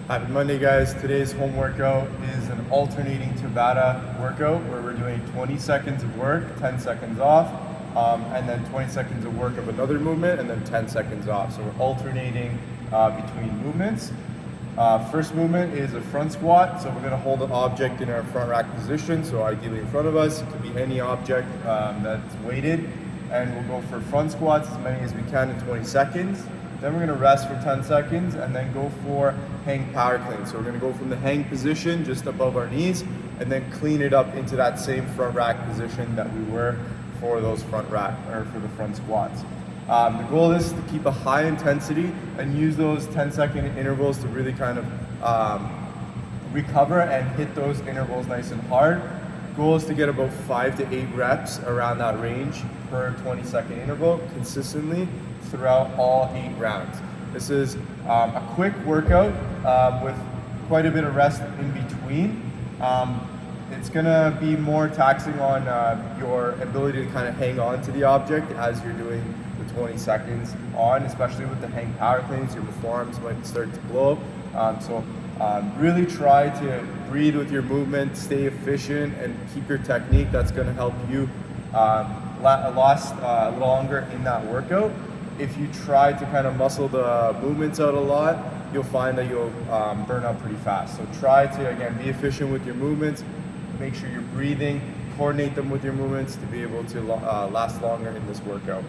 Happy Monday, guys. Today's home workout is an alternating Tabata workout where we're doing 20 seconds of work, 10 seconds off, and then 20 seconds of work of another movement, and then 10 seconds off. So we're alternating between movements. First movement is a front squat. So we're going to hold an object in our front rack position, so ideally in front of us. It could be any object that's weighted. And we'll go for front squats, as many as we can in 20 seconds. Then we're going to rest for 10 seconds and then go for hang power clean. So we're going to go from the hang position just above our knees and then clean it up into that same front rack position that we were for those front rack or for the front squats. The goal is to keep a high intensity and use those 10-second intervals to really kind of recover and hit those intervals nice and hard. Goal is to get about 5 to 8 reps around that range per 20-second interval consistently throughout all 8 rounds. This is a quick workout with quite a bit of rest in between. It's gonna be more taxing on your ability to kind of hang on to the object as you're doing the 20 seconds on, especially with the hang power cleans. Your forearms might start to blow up. Really try to breathe with your movement, stay efficient, and keep your technique. That's going to help you last longer in that workout. If you try to kind of muscle the movements out a lot, you'll find that you'll burn out pretty fast. So try to, again, be efficient with your movements, make sure you're breathing, coordinate them with your movements to be able to last longer in this workout.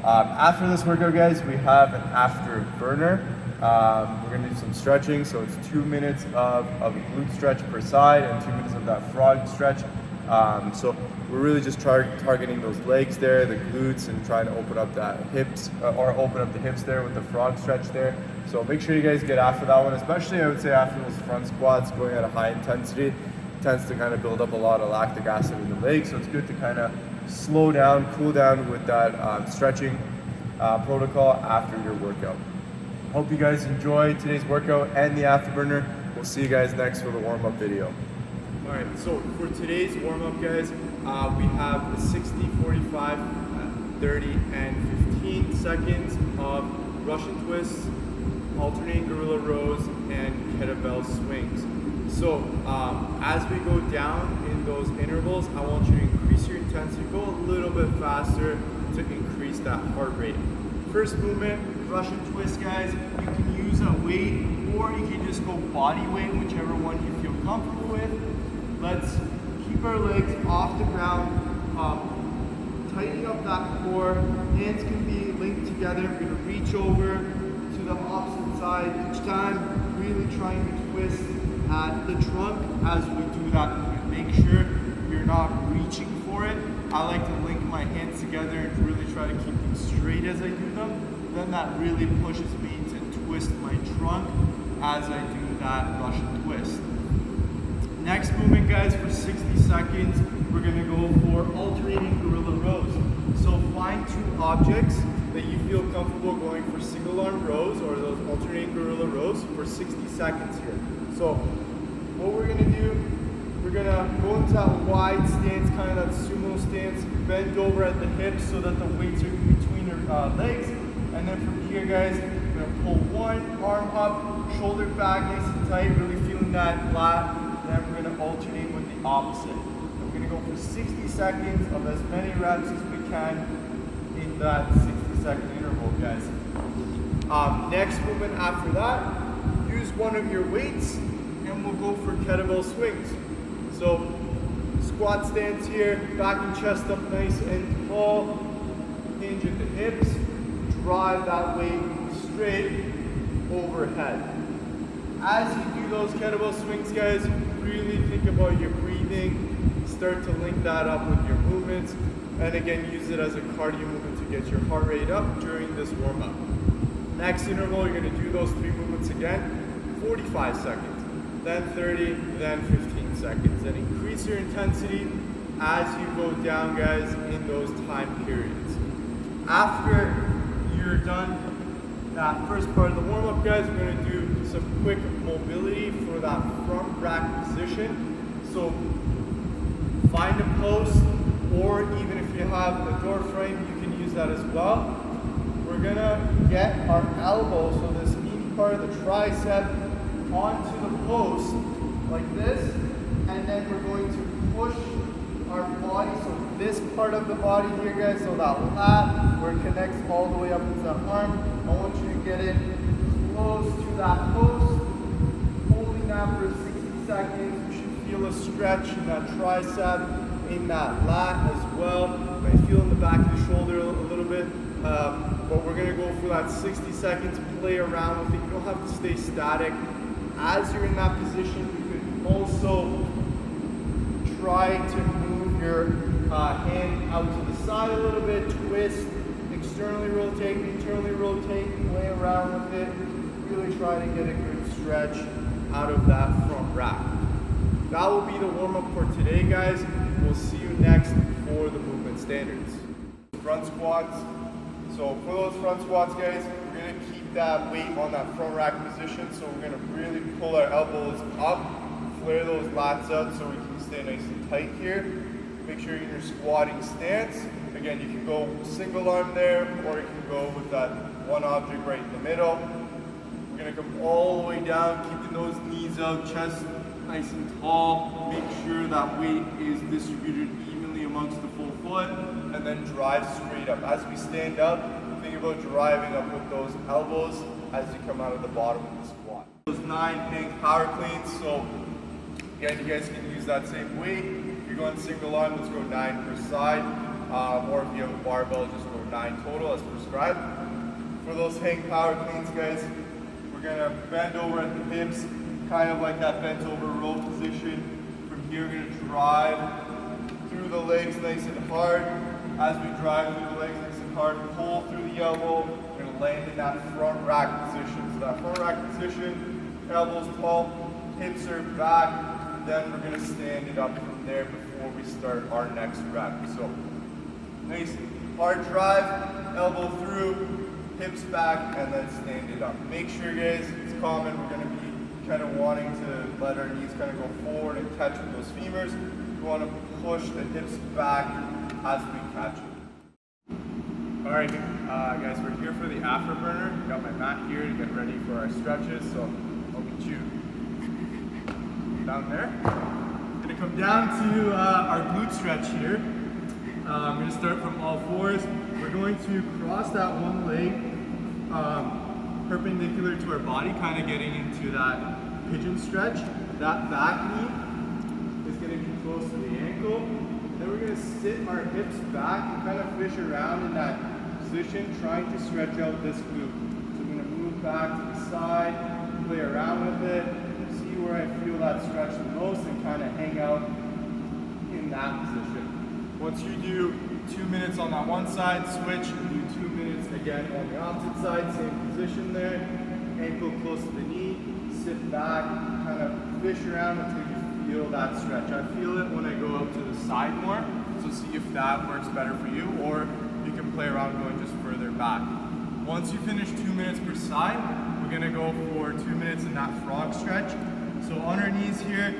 After this workout, guys, we have an afterburner. We're going to do some stretching, so it's 2 minutes of a glute stretch per side and 2 minutes of that frog stretch. So we're really just targeting those legs there, the glutes, and trying to open up that hips, or open up the hips there with the frog stretch there. So make sure you guys get after that one, especially I would say after those front squats going at a high intensity. It tends to kind of build up a lot of lactic acid in the legs, so it's good to kind of slow down, cool down with that stretching protocol after your workout. Hope you guys enjoyed today's workout and the afterburner. We'll see you guys next for the warm-up video. All right, so for today's warm-up, guys, we have the 60, 45, 30, and 15 seconds of Russian twists, alternating gorilla rows, and kettlebell swings. So as we go down in those intervals, I want you to increase your intensity, go a little bit faster to increase that heart rate. First movement, Russian twist, guys. You can use a weight or you can just go body weight, whichever one you feel comfortable with. Let's keep our legs off the ground, tightening up that core. Hands can be linked together. We're going to reach over to the opposite side each time, really trying to twist at the trunk as we do that movement. Make sure you're not reaching for it. I like to link my hands together and really try to keep them straight as I do them. Then that really pushes me to twist my trunk as I do that Russian twist. Next movement, guys, for 60 seconds, we're gonna go for alternating gorilla rows. So find 2 objects that you feel comfortable going for single arm rows or those alternating gorilla rows for 60 seconds here. So what we're gonna do, we're gonna go into that wide stance, kind of that sumo stance, bend over at the hips so that the weights are in between your legs. And then from here, guys, we're gonna pull one arm up, shoulder back nice and tight, really feeling that lat. Then we're gonna alternate with the opposite. And we're gonna go for 60 seconds of as many reps as we can in that 60-second interval, guys. Next movement after that, use one of your weights and we'll go for kettlebell swings. So squat stance here, back and chest up nice and tall, hinge at the hips, drive that weight straight overhead. As you do those kettlebell swings, guys, really think about your breathing, start to link that up with your movements, and again, use it as a cardio movement to get your heart rate up during this warm-up. Next interval, you're gonna do those 3 movements again, 45 seconds, then 30, then 15 seconds, and increase your intensity as you go down, guys, in those time periods. After you're done that first part of the warm-up, guys, we're going to do some quick mobility for that front rack position. So find a post, or even if you have a door frame, you can use that as well. We're gonna get our elbow, so this meaty part of the tricep, onto the post like this, and then we're going to push our body, so this part of the body here, guys, so that lat where it connects all the way up into that arm. I want you to get it close to that post, holding that for 60 seconds. You should feel a stretch in that tricep, in that lat as well. You might feel in the back of the shoulder a little bit, but we're gonna go for that 60 seconds, play around with it. You don't have to stay static. As you're in that position, you can also try to move your hand out to the side a little bit, twist, externally rotate, internally rotate, play around with it. Really try to get a good stretch out of that front rack. That will be the warm-up for today, guys. We'll see you next for the movement standards. Front squats. So for those front squats, guys, we're gonna keep that weight on that front rack position. So we're gonna really pull our elbows up, flare those lats out so we can stay nice and tight here. Make sure you're in your squatting stance. Again, you can go single arm there, or you can go with that one object right in the middle. We're gonna come all the way down, keeping those knees out, chest nice and tall. Make sure that weight is distributed evenly amongst the full foot, and then drive straight up. As we stand up, think about driving up with those elbows as you come out of the bottom of the squat. Those 9 hang power cleans, so again, you guys can use that same weight. If you're going single arm, let's go 9 per side, or if you have a barbell, just go 9 total as prescribed. For those hang power cleans, guys, we're gonna bend over at the hips, kind of like that bent over row position. From here, we're gonna drive through the legs nice and hard. As we drive through the legs nice and hard, pull through the elbow. We're gonna land in that front rack position. So that front rack position, elbows tall, hips are back. Then we're gonna stand it up from there before we start our next rep. So nice hard drive, elbow through, hips back, and then stand it up. Make sure, guys, it's common. We're gonna be kind of wanting to let our knees kind of go forward and catch with those femurs. We want to push the hips back as we catch it. All right, guys, we're here for the Afro Burner. Got my mat here to get ready for our stretches, so I'll meet you down there. Gonna come down to our glute stretch here. I'm gonna start from all fours. We're going to cross that one leg perpendicular to our body, kind of getting into that pigeon stretch. That back knee is going to be close to the ankle. Then we're going to sit our hips back and kind of fish around in that position, trying to stretch out this glute. So I'm going to move back to the side, play around with it, see where I feel that stretch the most, and kind of hang out in that position. Once you do 2 minutes on that one side, switch and do 2 minutes again on the opposite side, same position there, ankle close to the knee, sit back, kind of fish around until you feel that stretch. I feel it when I go out to the side more, so see if that works better for you, or you can play around going just further back. Once you finish 2 minutes per side, we're gonna go for 2 minutes in that frog stretch. So on our knees here,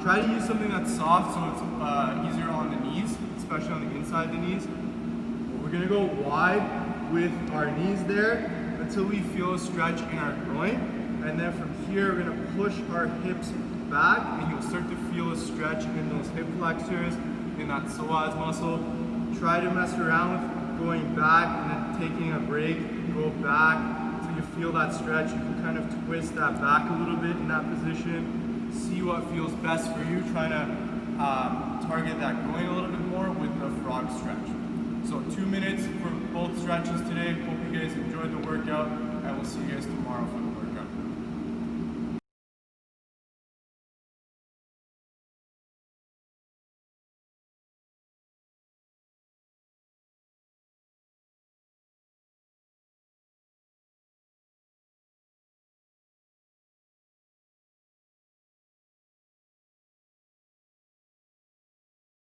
try to use something that's soft so it's easier on the knees, especially on the inside of the knees. We're gonna go wide with our knees there until we feel a stretch in our groin. And then from here, we're gonna push our hips back, and you'll start to feel a stretch in those hip flexors, in that psoas muscle. Try to mess around with going back and then taking a break, go back until you feel that stretch. You can kind of twist that back a little bit in that position. See what feels best for you, trying to target that groin a little bit more with the frog stretch. So 2 minutes for both stretches today. Hope you guys enjoyed the workout, and we'll see you guys tomorrow for the